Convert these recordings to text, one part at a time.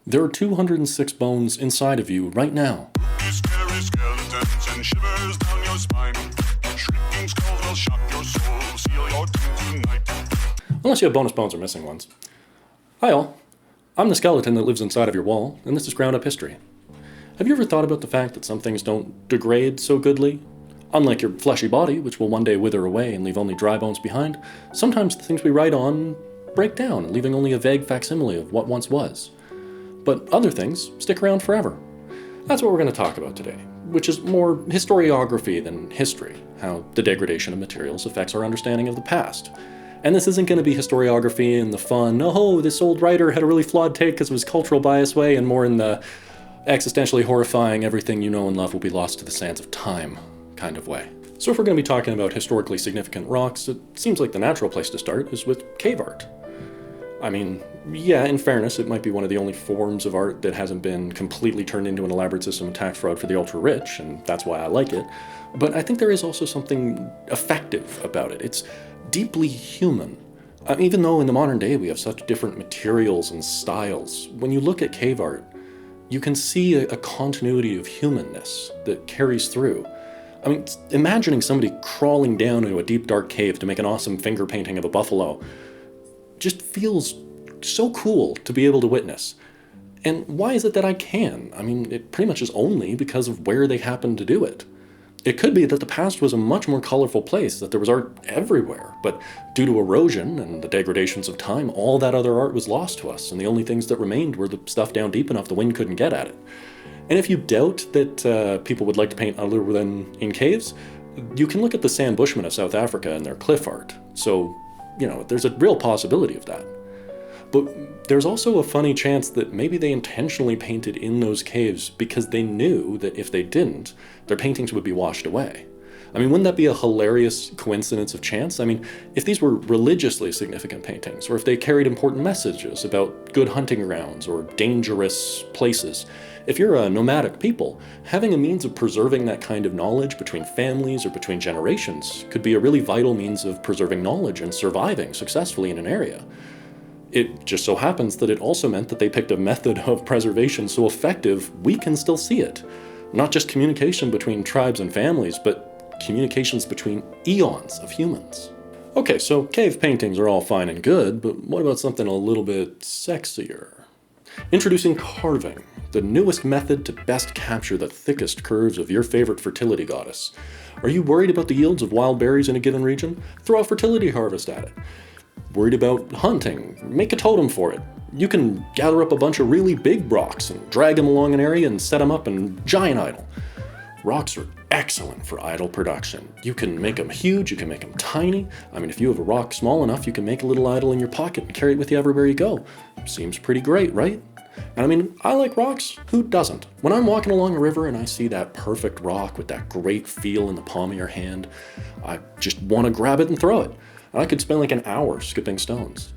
There are 206 bones inside of you right now. Scary skeletons and shivers down your spine. Shrieking skulls will shock your soul, seal your doom tonight. Unless you have bonus bones or missing ones. Hi all, I'm the skeleton that lives inside of your wall, and this is Ground Up History. Have you ever thought about the fact that some things don't degrade so goodly? Unlike your fleshy body, which will one day wither away and leave only dry bones behind, sometimes the things we write on break down, leaving only a vague facsimile of what once was. But other things stick around forever. That's what we're going to talk about today, which is more historiography than history, how the degradation of materials affects our understanding of the past. And this isn't going to be historiography in the fun, oh, this old writer had a really flawed take because of his cultural bias way, and more in the existentially horrifying everything you know and love will be lost to the sands of time kind of way. So if we're going to be talking about historically significant rocks, it seems like the natural place to start is with cave art. I mean, yeah, in fairness, it might be one of the only forms of art that hasn't been completely turned into an elaborate system of tax fraud for the ultra-rich, and that's why I like it. But I think there is also something effective about it. It's deeply human. Even though in the modern day we have such different materials and styles, when you look at cave art, you can see a continuity of humanness that carries through. I mean, imagining somebody crawling down into a deep, dark cave to make an awesome finger painting of a buffalo just feels so cool to be able to witness. And why is it that I can? I mean, it pretty much is only because of where they happen to do it. It could be that the past was a much more colorful place, that there was art everywhere, but due to erosion and the degradations of time, all that other art was lost to us, and the only things that remained were the stuff down deep enough the wind couldn't get at it. And if you doubt that people would like to paint other than in caves, you can look at the San Bushmen of South Africa and their cliff art. So, you know, there's a real possibility of that. But there's also a funny chance that maybe they intentionally painted in those caves because they knew that if they didn't, their paintings would be washed away. I mean, wouldn't that be a hilarious coincidence of chance? I mean, if these were religiously significant paintings, or if they carried important messages about good hunting grounds or dangerous places, if you're a nomadic people, having a means of preserving that kind of knowledge between families or between generations could be a really vital means of preserving knowledge and surviving successfully in an area. It just so happens that it also meant that they picked a method of preservation so effective we can still see it. Not just communication between tribes and families, but communications between eons of humans. Okay, so cave paintings are all fine and good, but what about something a little bit sexier? Introducing carving, the newest method to best capture the thickest curves of your favorite fertility goddess. Are you worried about the yields of wild berries in a given region? Throw a fertility harvest at it. Worried about hunting? Make a totem for it. You can gather up a bunch of really big rocks and drag them along an area and set them up in giant idol. Rocks are excellent for idol production. You can make them huge, you can make them tiny. I mean, if you have a rock small enough, you can make a little idol in your pocket and carry it with you everywhere you go. Seems pretty great, right? And I mean, I like rocks. Who doesn't? When I'm walking along a river and I see that perfect rock with that great feel in the palm of your hand, I just want to grab it and throw it. And I could spend like an hour skipping stones.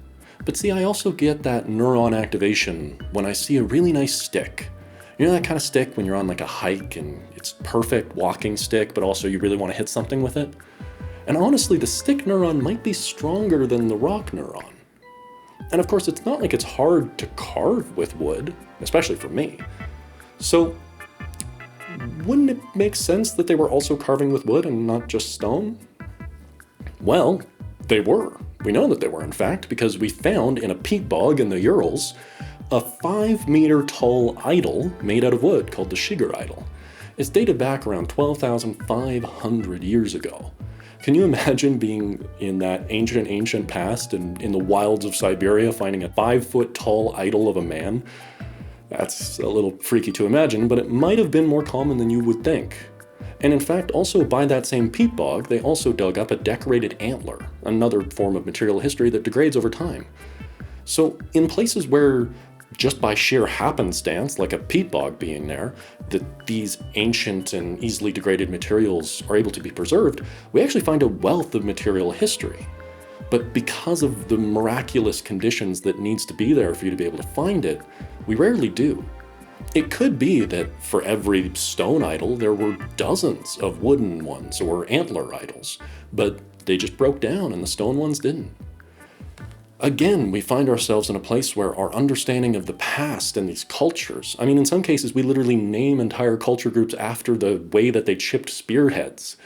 But see, I also get that neuron activation when I see a really nice stick. You know that kind of stick when you're on like a hike and it's perfect walking stick, but also you really want to hit something with it? And honestly, the stick neuron might be stronger than the rock neuron. And of course, it's not like it's hard to carve with wood, especially for me. So, wouldn't it make sense that they were also carving with wood and not just stone? Well, they were. We know that they were, in fact, because we found in a peat bog in the Urals a 5-meter tall idol made out of wood called the Shigar idol. It's dated back around 12,500 years ago. Can you imagine being in that ancient past and in the wilds of Siberia finding a 5-foot tall idol of a man? That's a little freaky to imagine, but it might have been more common than you would think. And in fact, also by that same peat bog, they also dug up a decorated antler, another form of material history that degrades over time. So in places where just by sheer happenstance, like a peat bog being there, that these ancient and easily degraded materials are able to be preserved, we actually find a wealth of material history. But because of the miraculous conditions that needs to be there for you to be able to find it, we rarely do. It could be that for every stone idol, there were dozens of wooden ones or antler idols, but they just broke down and the stone ones didn't. Again, we find ourselves in a place where our understanding of the past and these cultures, I mean, in some cases, we literally name entire culture groups after the way that they chipped spearheads.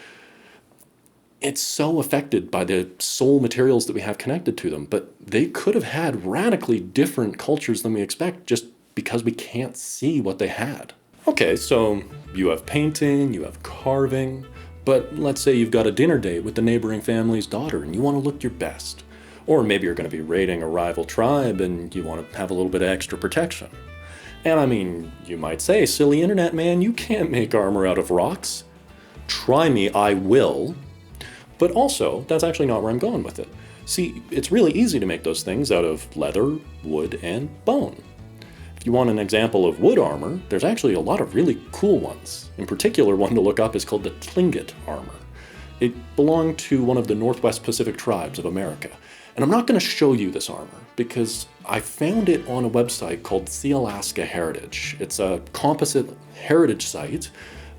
It's so affected by the soul materials that we have connected to them, but they could have had radically different cultures than we expect just because we can't see what they had. Okay, so you have painting, you have carving, but let's say you've got a dinner date with the neighboring family's daughter and you want to look your best. Or maybe you're going to be raiding a rival tribe and you want to have a little bit of extra protection. And I mean, you might say, silly internet man, you can't make armor out of rocks. Try me, I will. But also, that's actually not where I'm going with it. See, it's really easy to make those things out of leather, wood, and bone. If you want an example of wood armor, there's actually a lot of really cool ones. In particular, one to look up is called the Tlingit armor. It belonged to one of the Northwest Pacific tribes of America. And I'm not going to show you this armor because I found it on a website called Sea Alaska Heritage. It's a composite heritage site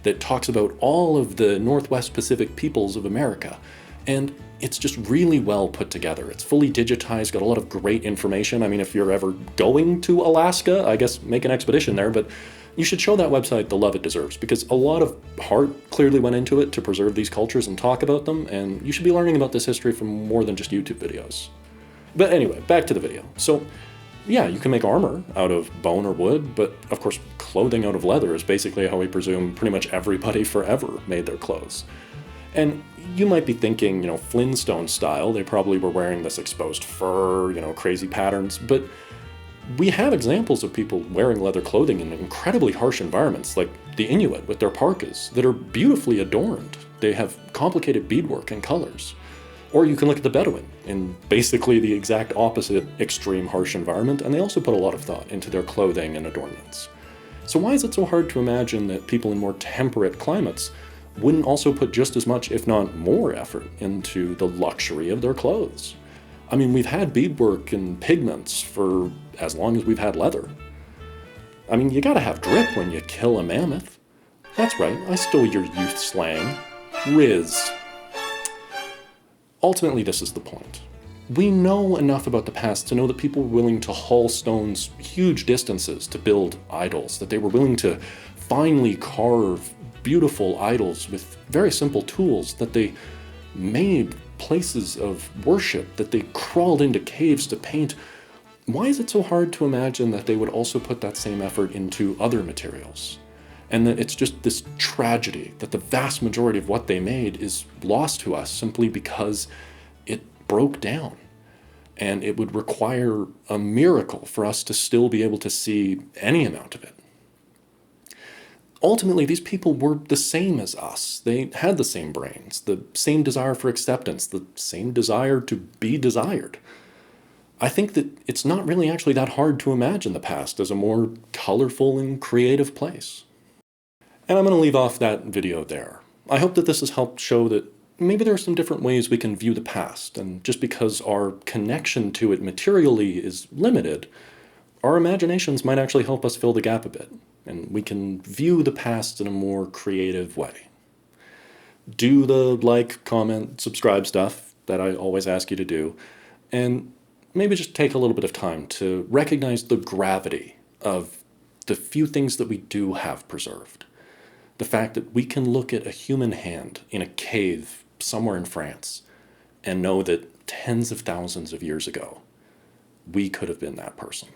that talks about all of the Northwest Pacific peoples of America. And it's just really well put together. It's fully digitized, got a lot of great information. I mean, if you're ever going to Alaska, I guess make an expedition there, but you should show that website the love it deserves because a lot of heart clearly went into it to preserve these cultures and talk about them, and you should be learning about this history from more than just YouTube videos. But anyway, back to the video. So yeah, you can make armor out of bone or wood, but of course clothing out of leather is basically how we presume pretty much everybody forever made their clothes. And you might be thinking, Flintstone style, they probably were wearing this exposed fur, crazy patterns, but we have examples of people wearing leather clothing in incredibly harsh environments, like the Inuit with their parkas, that are beautifully adorned. They have complicated beadwork and colors. Or you can look at the Bedouin in basically the exact opposite extreme harsh environment, and they also put a lot of thought into their clothing and adornments. So why is it so hard to imagine that people in more temperate climates wouldn't also put just as much, if not more, effort into the luxury of their clothes? I mean, we've had beadwork and pigments for as long as we've had leather. I mean, you gotta have drip when you kill a mammoth. That's right, I stole your youth slang. Riz. Ultimately, this is the point. We know enough about the past to know that people were willing to haul stones huge distances to build idols, that they were willing to finely carve beautiful idols with very simple tools, that they made places of worship, that they crawled into caves to paint. Why is it so hard to imagine that they would also put that same effort into other materials? And that it's just this tragedy that the vast majority of what they made is lost to us simply because it broke down. And it would require a miracle for us to still be able to see any amount of it. Ultimately, these people were the same as us. They had the same brains, the same desire for acceptance, the same desire to be desired. I think that it's not really actually that hard to imagine the past as a more colorful and creative place. And I'm going to leave off that video there. I hope that this has helped show that maybe there are some different ways we can view the past, and just because our connection to it materially is limited, our imaginations might actually help us fill the gap a bit, and we can view the past in a more creative way. Do the like, comment, subscribe stuff that I always ask you to do, and maybe just take a little bit of time to recognize the gravity of the few things that we do have preserved. The fact that we can look at a human hand in a cave somewhere in France and know that tens of thousands of years ago, we could have been that person.